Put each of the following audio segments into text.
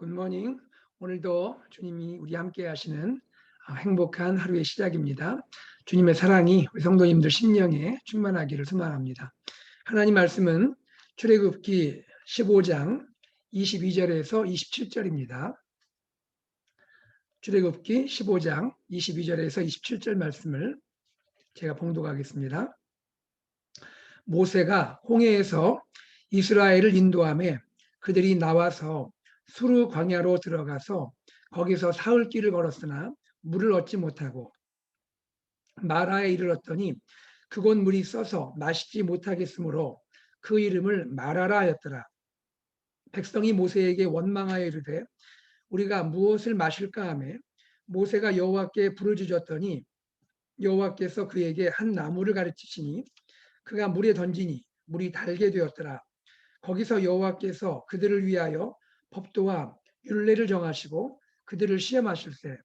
굿모닝. 오늘도 주님이 우리 함께 하시는 행복한 하루의 시작입니다. 주님의 사랑이 우리 성도님들 심령에 충만하기를 소망합니다. 하나님 말씀은 출애굽기 15장 22절에서 27절입니다. 출애굽기 15장 22절에서 27절 말씀을 제가 봉독하겠습니다. 모세가 홍해에서 이스라엘을 인도하며 그들이 나와서 수르 광야로 들어가서 거기서 사흘 길을 걸었으나 물을 얻지 못하고 마라에 이르렀더니 그곳 물이 써서 마시지 못하겠으므로 그 이름을 마라라 하였더라. 백성이 모세에게 원망하여 이르되 우리가 무엇을 마실까 하매 모세가 여호와께 부르짖었더니 여호와께서 그에게 한 나무를 가르치시니 그가 물에 던지니 물이 달게 되었더라. 거기서 여호와께서 그들을 위하여 법도와 율례를 정하시고 그들을 시험하실세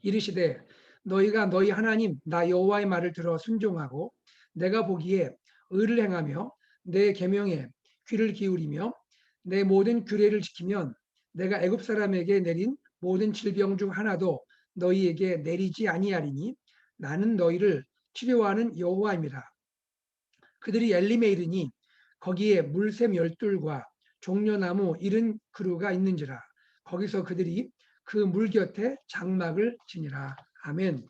이르시되 너희가 너희 하나님 나 여호와의 말을 들어 순종하고 내가 보기에 의를 행하며 내 계명에 귀를 기울이며 내 모든 규례를 지키면 내가 애굽 사람에게 내린 모든 질병 중 하나도 너희에게 내리지 아니하리니 나는 너희를 치료하는 여호와입니다. 그들이 엘림에 이르니 거기에 물샘 12과 종려나무 70그루가 있는지라 거기서 그들이 그 물 곁에 장막을 지니라. 아멘.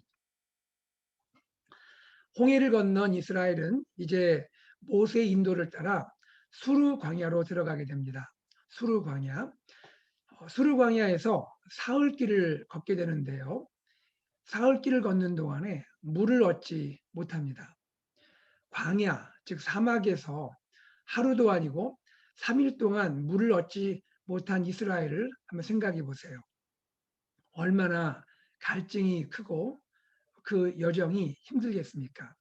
홍해를 건넌 이스라엘은 이제 모세의 인도를 따라 수르 광야로 들어가게 됩니다. 수르 광야. 수르 광야에서 사흘 길을 걷게 되는데요. 사흘 길을 걷는 동안에 물을 얻지 못합니다. 광야, 즉 사막에서 하루도 아니고 3일 동안 물을 얻지 못한 이스라엘을 한번 생각해 보세요. 얼마나 갈증이 크고 그 여정이 힘들겠습니까?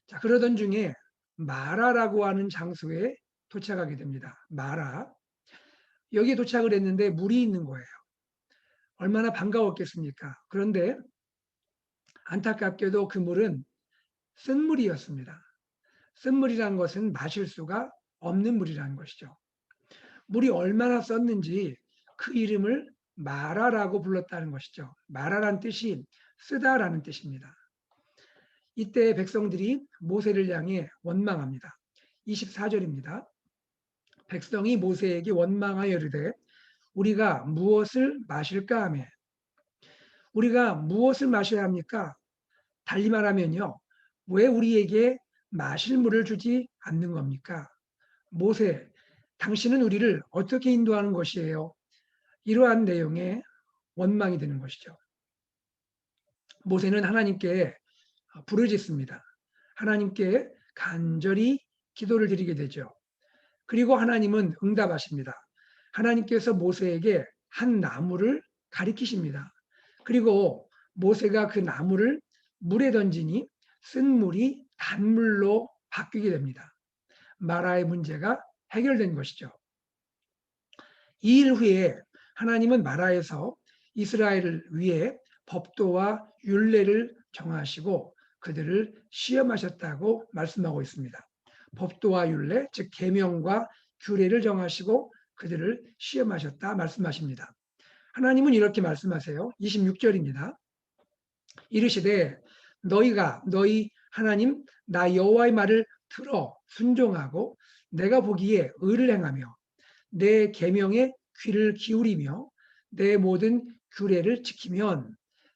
자, 그러던 중에 마라라고 하는 장소에 도착하게 됩니다. 마라. 여기에 도착을 했는데 물이 있는 거예요. 얼마나 반가웠겠습니까? 그런데 안타깝게도 그 물은 쓴물이었습니다. 쓴물이란 것은 마실 수가 없는 물이라는 것이죠. 물이 얼마나 썼는지 그 이름을 마라라고 불렀다는 것이죠. 마라란 뜻이 쓰다라는 뜻입니다. 이때 백성들이 모세를 향해 원망합니다. 24절입니다. 백성이 모세에게 원망하여 이르되 우리가 무엇을 마실까 하며 우리가 무엇을 마셔야 합니까? 달리 말하면요. 왜 우리에게 마실 물을 주지 않는 겁니까? 모세, 당신은 우리를 어떻게 인도하는 것이에요? 이러한 내용의 원망이 되는 것이죠. 모세는 하나님께 부르짖습니다. 하나님께 간절히 기도를 드리게 되죠. 그리고 하나님은 응답하십니다. 하나님께서 모세에게 한 나무를 가리키십니다. 그리고 모세가 그 나무를 물에 던지니 쓴 물이 단물로 바뀌게 됩니다. 마라의 문제가 해결된 것이죠. 2일 후에 하나님은 마라에서 이스라엘을 위해 법도와 율례를 정하시고 그들을 시험하셨다고 말씀하고 있습니다. 법도와 율례, 즉 계명과 규례를 정하시고 그들을 시험하셨다 말씀하십니다. 하나님은 이렇게 말씀하세요. 26절입니다. 이르시되 너희가 너희 하나님 나 여호와의 말을 들어 순종하고 내가 보기에 의를 행하며 내 계명에 귀를 기울이며 내 모든 규례를 지키면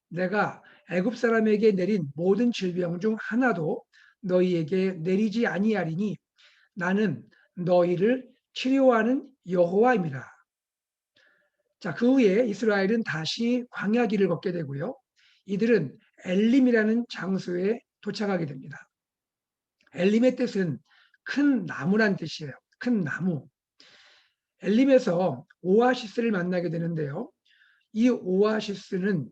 내가 애굽 사람에게 내린 모든 질병 중 하나도 너희에게 내리지 아니하리니 나는 너희를 치료하는 여호와입니다. 자, 그 후에 이스라엘은 다시 광야 길을 걷게 되고요. 이들은 엘림이라는 장소에 도착하게 됩니다. 엘림의 뜻은 큰 나무란 뜻이에요. 큰 나무. 엘림에서 오아시스를 만나게 되는데요. 이 오아시스는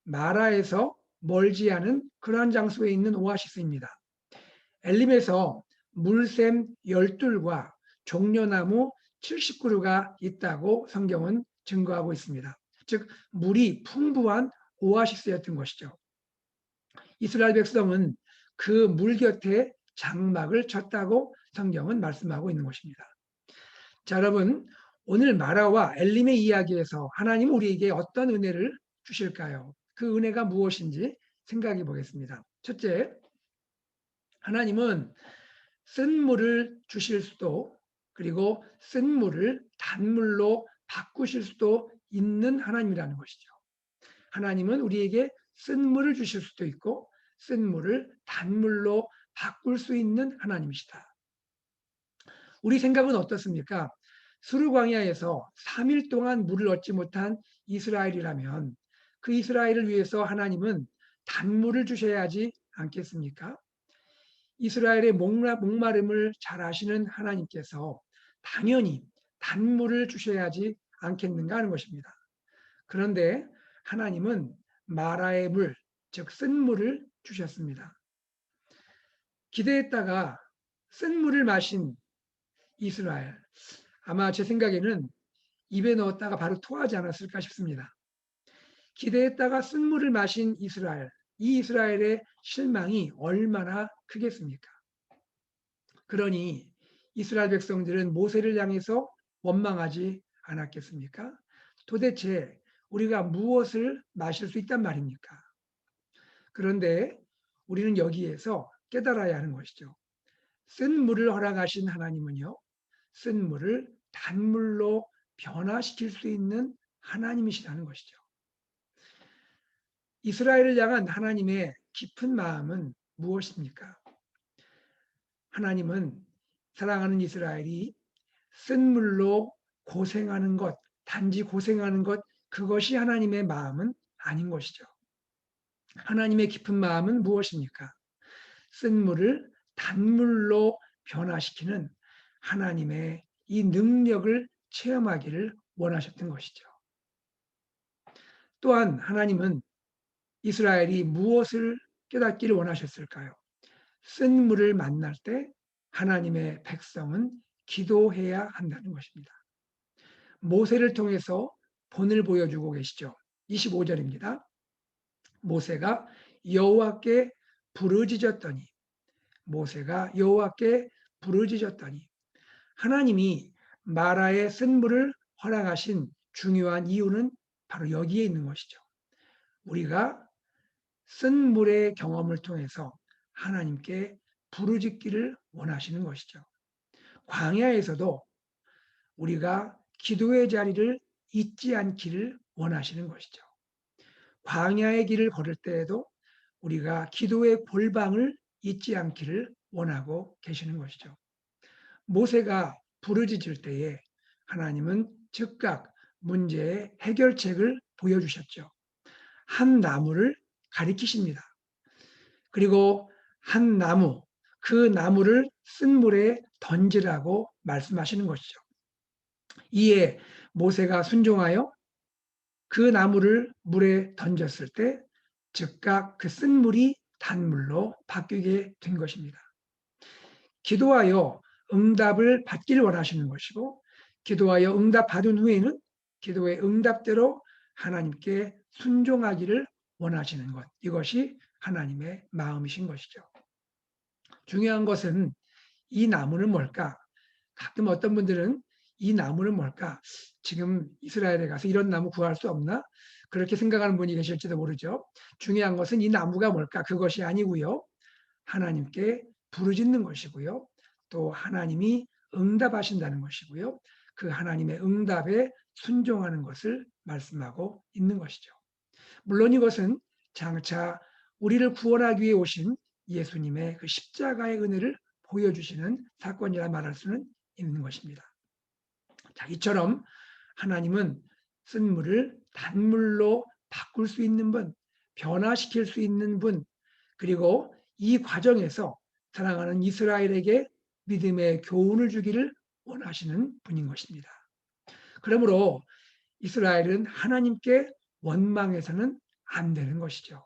마라에서 멀지 않은 그러한 장소에 있는 오아시스입니다. 엘림에서 물샘 12과 종려나무 70그루가 있다고 성경은 증거하고 있습니다. 즉 물이 풍부한 오아시스였던 것이죠. 이스라엘 백성은 그 물 곁에 장막을 쳤다고 성경은 말씀하고 있는 것입니다. 자, 여러분, 오늘 마라와 엘림의 이야기에서 하나님은 우리에게 어떤 은혜를 주실까요? 그 은혜가 무엇인지 생각해 보겠습니다. 첫째, 하나님은 쓴 물을 주실 수도, 그리고 쓴 물을 단물로 바꾸실 수도 있는 하나님이라는 것이죠. 하나님은 우리에게 쓴 물을 주실 수도 있고 쓴 물을 단물로 바꿀 수 있는 하나님이시다. 우리 생각은 어떻습니까? 수르 광야에서 3일 동안 물을 얻지 못한 이스라엘이라면 그 이스라엘을 위해서 하나님은 단물을 주셔야 하지 않겠습니까? 이스라엘의 목마름을 잘 아시는 하나님께서 당연히 단물을 주셔야 하지 않겠는가 하는 것입니다. 그런데 하나님은 마라의 물, 즉 쓴물을 주셨습니다. 기대했다가 쓴물을 마신 이스라엘, 아마 제 생각에는 입에 넣었다가 바로 토하지 않았을까 싶습니다. 기대했다가 쓴물을 마신 이스라엘, 이 이스라엘의 실망이 얼마나 크겠습니까? 그러니 이스라엘 백성들은 모세를 향해서 원망하지 않았겠습니까? 도대체 우리가 무엇을 마실 수 있단 말입니까? 그런데 우리는 여기에서 깨달아야 하는 것이죠. 쓴 물을 허락하신 하나님은요, 쓴 물을 단물로 변화시킬 수 있는 하나님이시라는 것이죠. 이스라엘을 향한 하나님의 깊은 마음은 무엇입니까? 하나님은 사랑하는 이스라엘이 쓴 물로 고생하는 것, 단지 고생하는 것, 그것이 하나님의 마음은 아닌 것이죠. 하나님의 깊은 마음은 무엇입니까? 쓴 물을 단물로 변화시키는 하나님의 이 능력을 체험하기를 원하셨던 것이죠. 또한 하나님은 이스라엘이 무엇을 깨닫기를 원하셨을까요? 쓴 물을 만날 때 하나님의 백성은 기도해야 한다는 것입니다. 모세를 통해서 본을 보여주고 계시죠. 25절입니다. 모세가 여호와께 부르짖었더니 모세가 여호와께 부르짖었더니 하나님이 마라의 쓴 물을 허락하신 중요한 이유는 바로 여기에 있는 것이죠. 우리가 쓴 물의 경험을 통해서 하나님께 부르짖기를 원하시는 것이죠. 광야에서도 우리가 기도의 자리를 잊지 않기를 원하시는 것이죠. 광야의 길을 걸을 때에도 우리가 기도의 골방을 잊지 않기를 원하고 계시는 것이죠. 모세가 부르짖을 때에 하나님은 즉각 문제의 해결책을 보여주셨죠. 한 나무를 가리키십니다. 그리고 한 나무, 그 나무를 쓴 물에 던지라고 말씀하시는 것이죠. 이에 모세가 순종하여 그 나무를 물에 던졌을 때 즉각 그 쓴 물이 단물로 바뀌게 된 것입니다. 기도하여 응답을 받기를 원하시는 것이고 기도하여 응답 받은 후에는 기도의 응답대로 하나님께 순종하기를 원하시는 것. 이것이 하나님의 마음이신 것이죠. 중요한 것은 이 나무는 뭘까? 가끔 어떤 분들은 이 나무는 뭘까? 지금 이스라엘에 가서 이런 나무 구할 수 없나? 그렇게 생각하는 분이 계실지도 모르죠. 중요한 것은 이 나무가 뭘까? 그것이 아니고요. 하나님께 부르짖는 것이고요. 또 하나님이 응답하신다는 것이고요. 그 하나님의 응답에 순종하는 것을 말씀하고 있는 것이죠. 물론 이것은 장차 우리를 구원하기 위해 오신 예수님의 그 십자가의 은혜를 보여주시는 사건이라 말할 수는 있는 것입니다. 자, 이처럼 하나님은 쓴 물을 단물로 바꿀 수 있는 분, 변화시킬 수 있는 분, 그리고 이 과정에서 사랑하는 이스라엘에게 믿음의 교훈을 주기를 원하시는 분인 것입니다. 그러므로 이스라엘은 하나님께 원망해서는 안 되는 것이죠.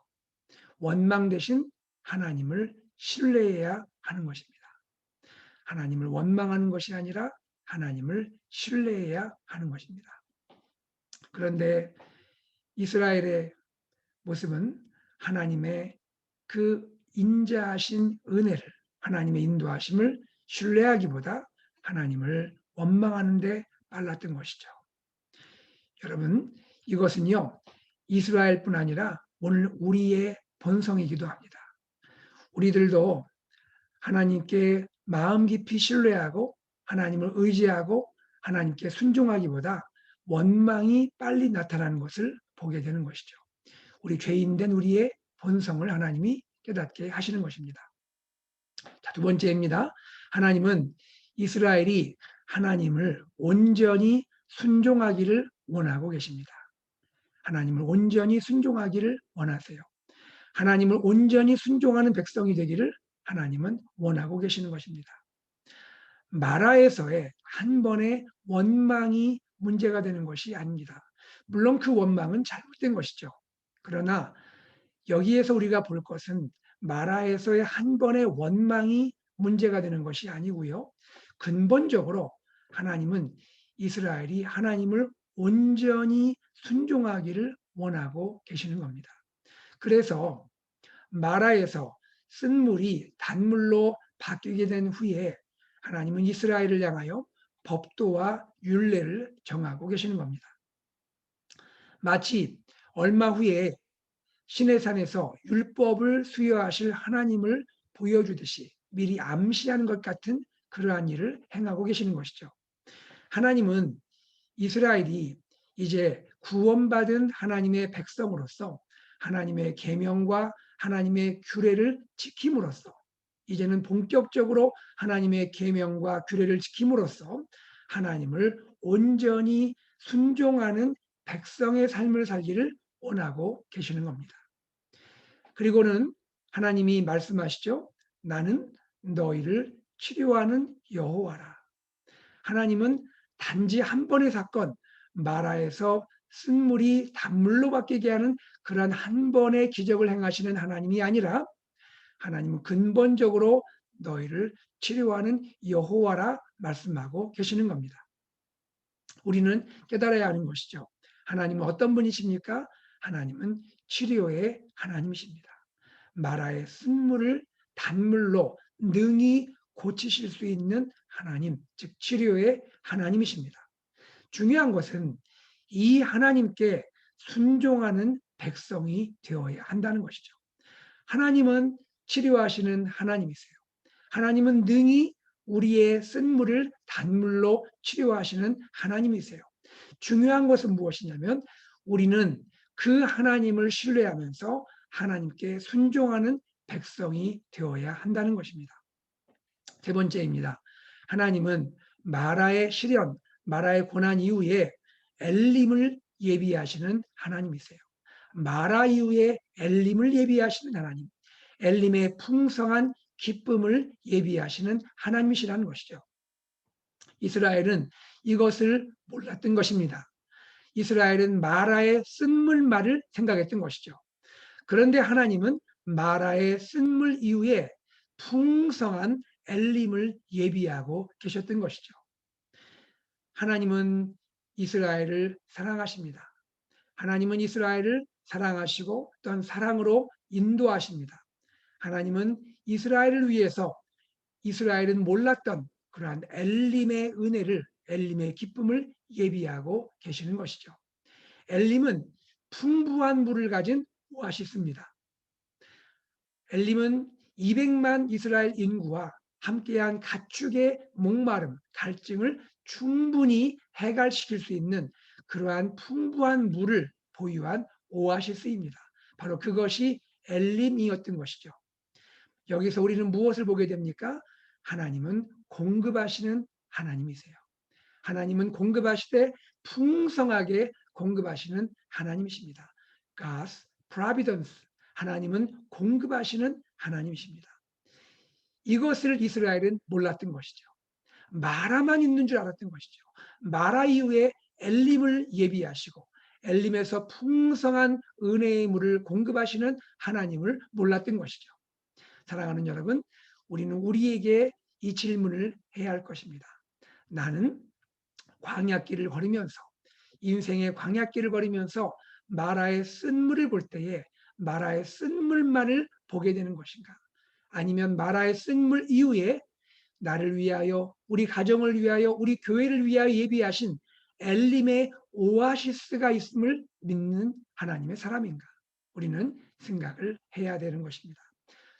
원망 대신 하나님을 신뢰해야 하는 것입니다. 하나님을 원망하는 것이 아니라 하나님을 신뢰해야 하는 것입니다. 그런데 이스라엘의 모습은 하나님의 그 인자하신 은혜를, 하나님의 인도하심을 신뢰하기보다 하나님을 원망하는 데 빨랐던 것이죠. 여러분, 이것은요, 이스라엘뿐 아니라 오늘 우리의 본성이기도 합니다. 우리들도 하나님께 마음 깊이 신뢰하고 하나님을 의지하고 하나님께 순종하기보다 원망이 빨리 나타나는 것을 보게 되는 것이죠. 우리 죄인된 우리의 본성을 하나님이 깨닫게 하시는 것입니다. 자, 두 번째입니다. 하나님은 이스라엘이 하나님을 온전히 순종하기를 원하고 계십니다. 하나님을 온전히 순종하기를 원하세요. 하나님을 온전히 순종하는 백성이 되기를 하나님은 원하고 계시는 것입니다. 마라에서의 한 번의 원망이 문제가 되는 것이 아닙니다. 물론 그 원망은 잘못된 것이죠. 그러나 여기에서 우리가 볼 것은 마라에서의 한 번의 원망이 문제가 되는 것이 아니고요. 근본적으로 하나님은 이스라엘이 하나님을 온전히 순종하기를 원하고 계시는 겁니다. 그래서 마라에서 쓴 물이 단물로 바뀌게 된 후에 하나님은 이스라엘을 향하여 법도와 율례를 정하고 계시는 겁니다. 마치 얼마 후에 시내산에서 율법을 수여하실 하나님을 보여주듯이 미리 암시하는 것 같은 그러한 일을 행하고 계시는 것이죠. 하나님은 이스라엘이 이제 구원받은 하나님의 백성으로서 하나님의 계명과 하나님의 규례를 지킴으로써 이제는 본격적으로 하나님의 계명과 규례를 지킴으로써 하나님을 온전히 순종하는 백성의 삶을 살기를 원하고 계시는 겁니다. 그리고는 하나님이 말씀하시죠. 나는 너희를 치료하는 여호와라. 하나님은 단지 한 번의 사건, 마라에서 쓴물이 단물로 바뀌게 하는 그러한 한 번의 기적을 행하시는 하나님이 아니라 하나님은 근본적으로 너희를 치료하는 여호와라 말씀하고 계시는 겁니다. 우리는 깨달아야 하는 것이죠. 하나님은 어떤 분이십니까? 하나님은 치료의 하나님이십니다. 마라의 쓴물을 단물로 능히 고치실 수 있는 하나님, 즉 치료의 하나님이십니다. 중요한 것은 이 하나님께 순종하는 백성이 되어야 한다는 것이죠. 하나님은 치료하시는 하나님이세요. 하나님은 능히 우리의 쓴물을 단물로 치료하시는 하나님이세요. 중요한 것은 무엇이냐면 우리는 그 하나님을 신뢰하면서 하나님께 순종하는 백성이 되어야 한다는 것입니다. 세 번째입니다. 하나님은 마라의 시련, 마라의 고난 이후에 엘림을 예비하시는 하나님이세요. 마라 이후에 엘림을 예비하시는 하나님, 엘림의 풍성한 기쁨을 예비하시는 하나님이시라는 것이죠. 이스라엘은 이것을 몰랐던 것입니다. 이스라엘은 마라의 쓴물말을 생각했던 것이죠. 그런데 하나님은 마라의 쓴물 이후에 풍성한 엘림을 예비하고 계셨던 것이죠. 하나님은 이스라엘을 사랑하십니다. 하나님은 이스라엘을 사랑하시고 또한 사랑으로 인도하십니다. 하나님은 이스라엘을 위해서 이스라엘은 몰랐던 그러한 엘림의 은혜를 엘림의 기쁨을 예비하고 계시는 것이죠. 엘림은 풍부한 물을 가진 오아시스입니다. 엘림은 200만 이스라엘 인구와 함께한 가축의 목마름, 갈증을 충분히 해결시킬 수 있는 그러한 풍부한 물을 보유한 오아시스입니다. 바로 그것이 엘림이었던 것이죠. 여기서 우리는 무엇을 보게 됩니까? 하나님은 공급하시는 하나님이세요. 하나님은 공급하시되 풍성하게 공급하시는 하나님이십니다. God's providence. 하나님은 공급하시는 하나님이십니다. 이것을 이스라엘은 몰랐던 것이죠. 마라만 있는 줄 알았던 것이죠. 마라 이후에 엘림을 예비하시고 엘림에서 풍성한 은혜의 물을 공급하시는 하나님을 몰랐던 것이죠. 사랑하는 여러분, 우리는 우리에게 이 질문을 해야 할 것입니다. 나는 광야길을 걸으면서 인생의 광야길을 걸으면서 마라의 쓴물을 볼 때에 마라의 쓴물만을 보게 되는 것인가? 아니면 마라의 쓴물 이후에 나를 위하여, 우리 가정을 위하여, 우리 교회를 위하여 예비하신 엘림의 오아시스가 있음을 믿는 하나님의 사람인가? 우리는 생각을 해야 되는 것입니다.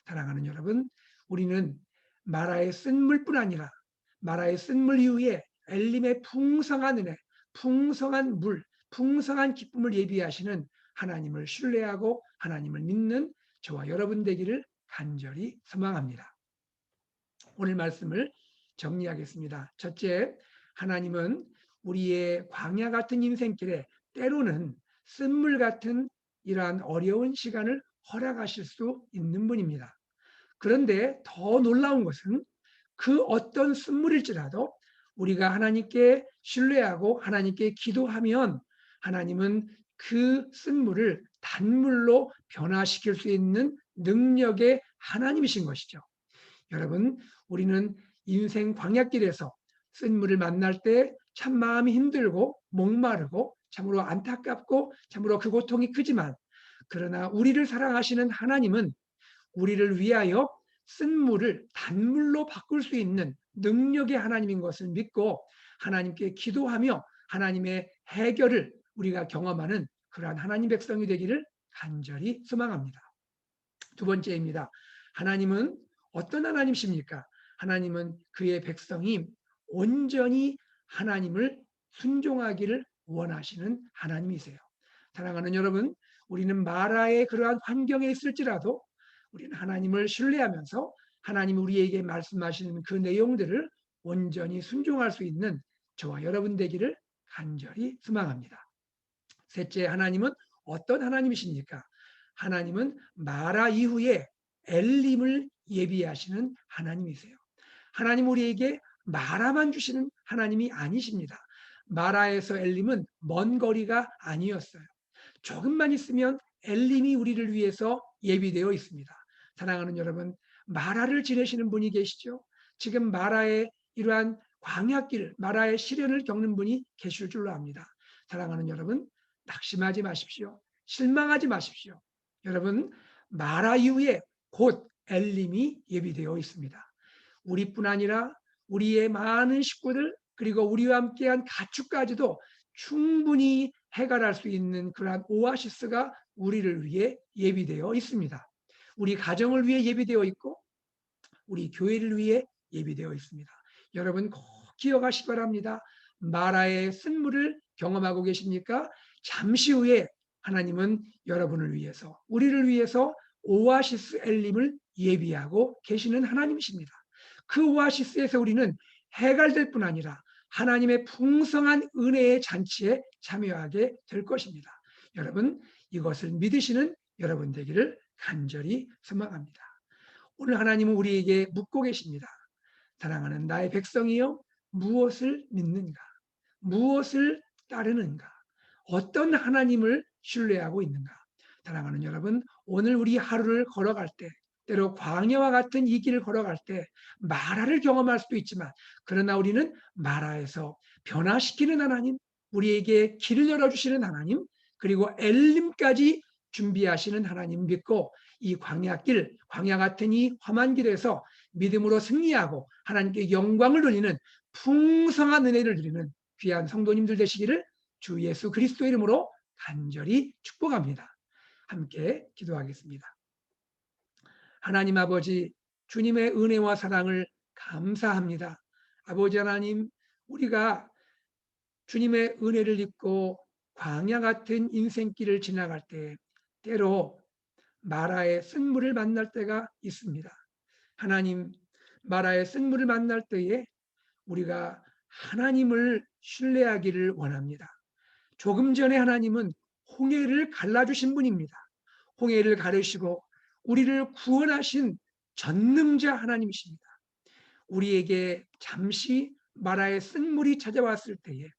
사랑하는 여러분, 우리는 마라의 쓴물뿐 아니라 마라의 쓴물 이후에 엘림의 풍성한 은혜, 풍성한 물, 풍성한 기쁨을 예비하시는 하나님을 신뢰하고 하나님을 믿는 저와 여러분 되기를 간절히 소망합니다. 오늘 말씀을 정리하겠습니다. 첫째, 하나님은 우리의 광야 같은 인생길에 때로는 쓴물 같은 이러한 어려운 시간을 허락하실 수 있는 분입니다. 그런데 더 놀라운 것은 그 어떤 쓴물일지라도 우리가 하나님께 신뢰하고 하나님께 기도하면 하나님은 그 쓴물을 단물로 변화시킬 수 있는 능력의 하나님이신 것이죠. 여러분, 우리는 인생 광야길에서 쓴물을 만날 때 참 마음이 힘들고 목마르고 참으로 안타깝고 참으로 그 고통이 크지만, 그러나 우리를 사랑하시는 하나님은 우리를 위하여 쓴물을 단물로 바꿀 수 있는 능력의 하나님인 것을 믿고 하나님께 기도하며 하나님의 해결을 우리가 경험하는 그러한 하나님 백성이 되기를 간절히 소망합니다. 두 번째입니다. 하나님은 어떤 하나님이십니까? 하나님은 그의 백성이 온전히 하나님을 순종하기를 원하시는 하나님이세요. 사랑하는 여러분, 우리는 마라의 그러한 환경에 있을지라도 우리는 하나님을 신뢰하면서 하나님이 우리에게 말씀하시는 그 내용들을 온전히 순종할 수 있는 저와 여러분 되기를 간절히 소망합니다. 셋째, 하나님은 어떤 하나님이십니까? 하나님은 마라 이후에 엘림을 예비하시는 하나님이세요. 하나님 우리에게 마라만 주시는 하나님이 아니십니다. 마라에서 엘림은 먼 거리가 아니었어요. 조금만 있으면 엘림이 우리를 위해서 예비되어 있습니다. 사랑하는 여러분, 마라를 지내시는 분이 계시죠? 지금 마라의 이러한 광야길, 마라의 시련을 겪는 분이 계실 줄로 압니다. 사랑하는 여러분, 낙심하지 마십시오. 실망하지 마십시오. 여러분, 마라 이후에 곧 엘림이 예비되어 있습니다. 우리뿐 아니라 우리의 많은 식구들, 그리고 우리와 함께한 가축까지도 충분히 해결할 수 있는 그러한 오아시스가 우리를 위해 예비되어 있습니다. 우리 가정을 위해 예비되어 있고 우리 교회를 위해 예비되어 있습니다. 여러분 꼭 기억하시기 바랍니다. 마라의 쓴물을 경험하고 계십니까? 잠시 후에 하나님은 여러분을 위해서, 우리를 위해서 오아시스 엘림을 예비하고 계시는 하나님이십니다. 그 오아시스에서 우리는 해갈될 뿐 아니라 하나님의 풍성한 은혜의 잔치에 참여하게 될 것입니다. 여러분, 이것을 믿으시는 여러분 되기를 간절히 소망합니다. 오늘 하나님은 우리에게 묻고 계십니다. 사랑하는 나의 백성이여, 무엇을 믿는가? 무엇을 따르는가? 어떤 하나님을 신뢰하고 있는가? 사랑하는 여러분, 오늘 우리 하루를 걸어갈 때, 때로 광야와 같은 이 길을 걸어갈 때 마라를 경험할 수도 있지만, 그러나 우리는 마라에서 변화시키는 하나님, 우리에게 길을 열어주시는 하나님, 그리고 엘림까지 준비하시는 하나님 믿고 이 광야길, 광야 같은 이 험한 길에서 믿음으로 승리하고 하나님께 영광을 돌리는 풍성한 은혜를 드리는 귀한 성도님들 되시기를 주 예수 그리스도 이름으로 간절히 축복합니다. 함께 기도하겠습니다. 하나님 아버지, 주님의 은혜와 사랑을 감사합니다. 아버지 하나님, 우리가 주님의 은혜를 입고 광야 같은 인생길을 지나갈 때 때로 마라의 쓴물을 만날 때가 있습니다. 하나님, 마라의 쓴물을 만날 때에 우리가 하나님을 신뢰하기를 원합니다. 조금 전에 하나님은 홍해를 갈라주신 분입니다. 홍해를 가르시고 우리를 구원하신 전능자 하나님이십니다. 우리에게 잠시 마라의 쓴물이 찾아왔을 때에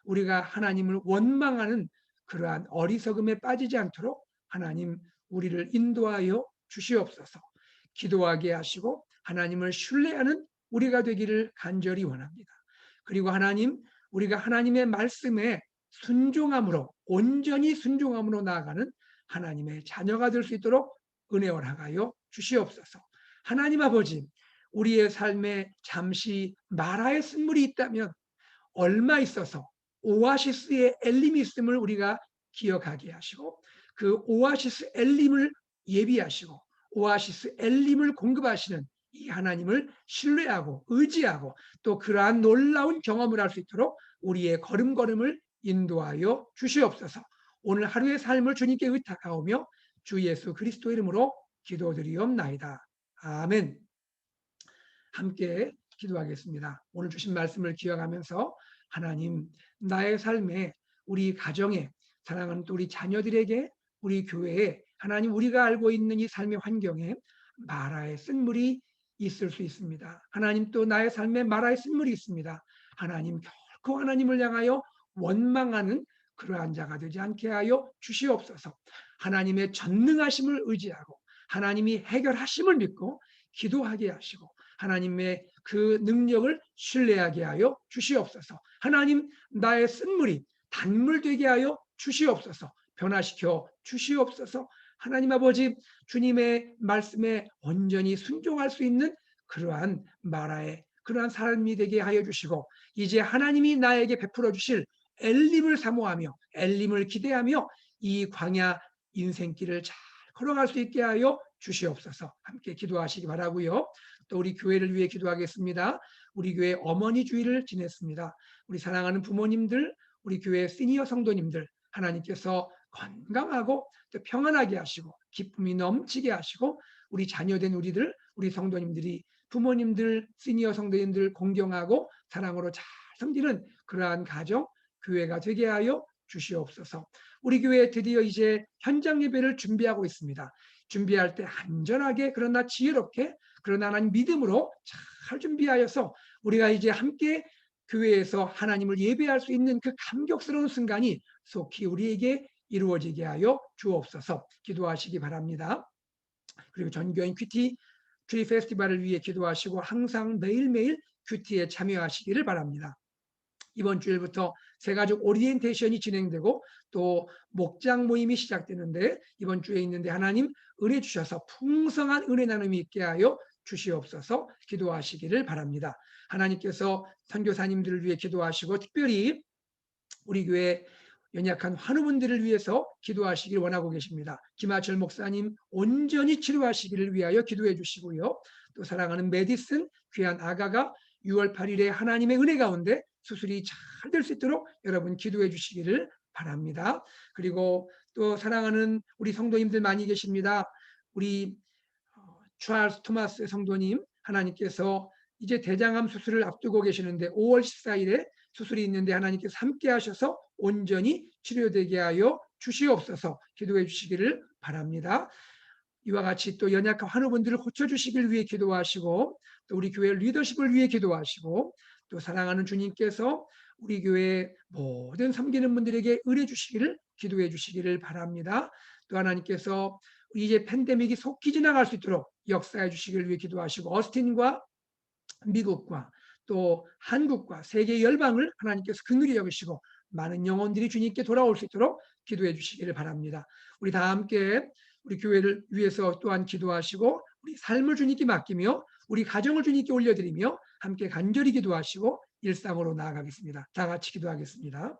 우리가 하나님을 원망하는 그러한 어리석음에 빠지지 않도록 하나님 우리를 인도하여 주시옵소서. 기도하게 하시고 하나님을 신뢰하는 우리가 되기를 간절히 원합니다. 그리고 하나님, 우리가 하나님의 말씀에 순종함으로, 온전히 순종함으로 나아가는 하나님의 자녀가 될 수 있도록 은혜 허락하여 주시옵소서. 하나님 아버지, 우리의 삶에 잠시 마라의 쓴물이 있다면 얼마 있어서 오아시스의 엘림이 있음을 우리가 기억하게 하시고, 그 오아시스 엘림을 예비하시고 오아시스 엘림을 공급하시는 이 하나님을 신뢰하고 의지하고 또 그러한 놀라운 경험을 할 수 있도록 우리의 걸음걸음을 인도하여 주시옵소서. 오늘 하루의 삶을 주님께 의탁하오며 주 예수 그리스도 이름으로 기도드리옵나이다. 아멘. 함께 기도하겠습니다. 오늘 주신 말씀을 기억하면서 하나님, 나의 삶에, 우리 가정에, 사랑하는 또 우리 자녀들에게, 우리 교회에, 하나님, 우리가 알고 있는 이 삶의 환경에 마라의 쓴물이 있을 수 있습니다. 하나님, 또 나의 삶에 마라의 쓴물이 있습니다. 하나님, 결코 하나님을 향하여 원망하는 그러한 자가 되지 않게 하여 주시옵소서. 하나님의 전능하심을 의지하고 하나님이 해결하심을 믿고 기도하게 하시고 하나님의 그 능력을 신뢰하게 하여 주시옵소서. 하나님, 나의 쓴물이 단물 되게 하여 주시옵소서. 변화시켜 주시옵소서. 하나님 아버지, 주님의 말씀에 온전히 순종할 수 있는 그러한 마라의 그러한 삶이 되게 하여 주시고, 이제 하나님이 나에게 베풀어 주실 엘림을 사모하며 엘림을 기대하며 이 광야 인생길을 잘 걸어갈 수 있게 하여 주시옵소서. 함께 기도하시기 바라고요. 또 우리 교회를 위해 기도하겠습니다. 우리 교회 어머니 주일을 지냈습니다. 우리 사랑하는 부모님들, 우리 교회 시니어 성도님들, 하나님께서 건강하고 또 평안하게 하시고 기쁨이 넘치게 하시고, 우리 자녀된 우리들, 우리 성도님들이 부모님들, 시니어 성도님들 공경하고 사랑으로 잘 섬기는 그러한 가정, 교회가 되게 하여 주시옵소서. 우리 교회 드디어 이제 현장 예배를 준비하고 있습니다. 준비할 때 안전하게, 그러나 지혜롭게, 그러나 하나님 믿음으로 잘 준비하여서 우리가 이제 함께 교회에서 하나님을 예배할 수 있는 그 감격스러운 순간이 속히 우리에게 이루어지게 하여 주옵소서. 기도하시기 바랍니다. 그리고 전교인 큐티 트리 페스티벌을 위해 기도하시고 항상 매일매일 큐티에 참여하시기를 바랍니다. 이번 주일부터 새가족 오리엔테이션이 진행되고 또 목장 모임이 시작되는데, 이번 주에 있는데 하나님 은혜 주셔서 풍성한 은혜 나눔이 있게 하여 주시옵소서. 기도하시기를 바랍니다. 하나님께서 선교사님들을 위해 기도하시고 특별히 우리 교회 연약한 환우분들을 위해서 기도하시길 원하고 계십니다. 김하철 목사님 온전히 치료하시기를 위하여 기도해 주시고요. 또 사랑하는 메디슨 귀한 아가가 6월 8일에 하나님의 은혜 가운데 수술이 잘 될 수 있도록 여러분 기도해 주시기를 바랍니다. 그리고 또 사랑하는 우리 성도님들 많이 계십니다. 우리 찰스 토마스 성도님, 하나님께서 이제 대장암 수술을 앞두고 계시는데 5월 14일에 수술이 있는데 하나님께서 함께 하셔서 온전히 치료되게 하여 주시옵소서. 기도해 주시기를 바랍니다. 이와 같이 또 연약한 환우분들을 고쳐주시길 위해 기도하시고, 또 우리 교회 리더십을 위해 기도하시고, 또 사랑하는 주님께서 우리 교회 모든 섬기는 분들에게 은혜 주시기를 기도해 주시기를 바랍니다. 또 하나님께서 이제 팬데믹이 속히 지나갈 수 있도록 역사해 주시기를 위해 기도하시고, 어스틴과 미국과 또 한국과 세계 열방을 하나님께서 긍휼히 여기시고 많은 영혼들이 주님께 돌아올 수 있도록 기도해 주시기를 바랍니다. 우리 다 함께 우리 교회를 위해서 또한 기도하시고 우리 삶을 주님께 맡기며 우리 가정을 주님께 올려드리며 함께 간절히 기도하시고 일상으로 나아가겠습니다. 다 같이 기도하겠습니다.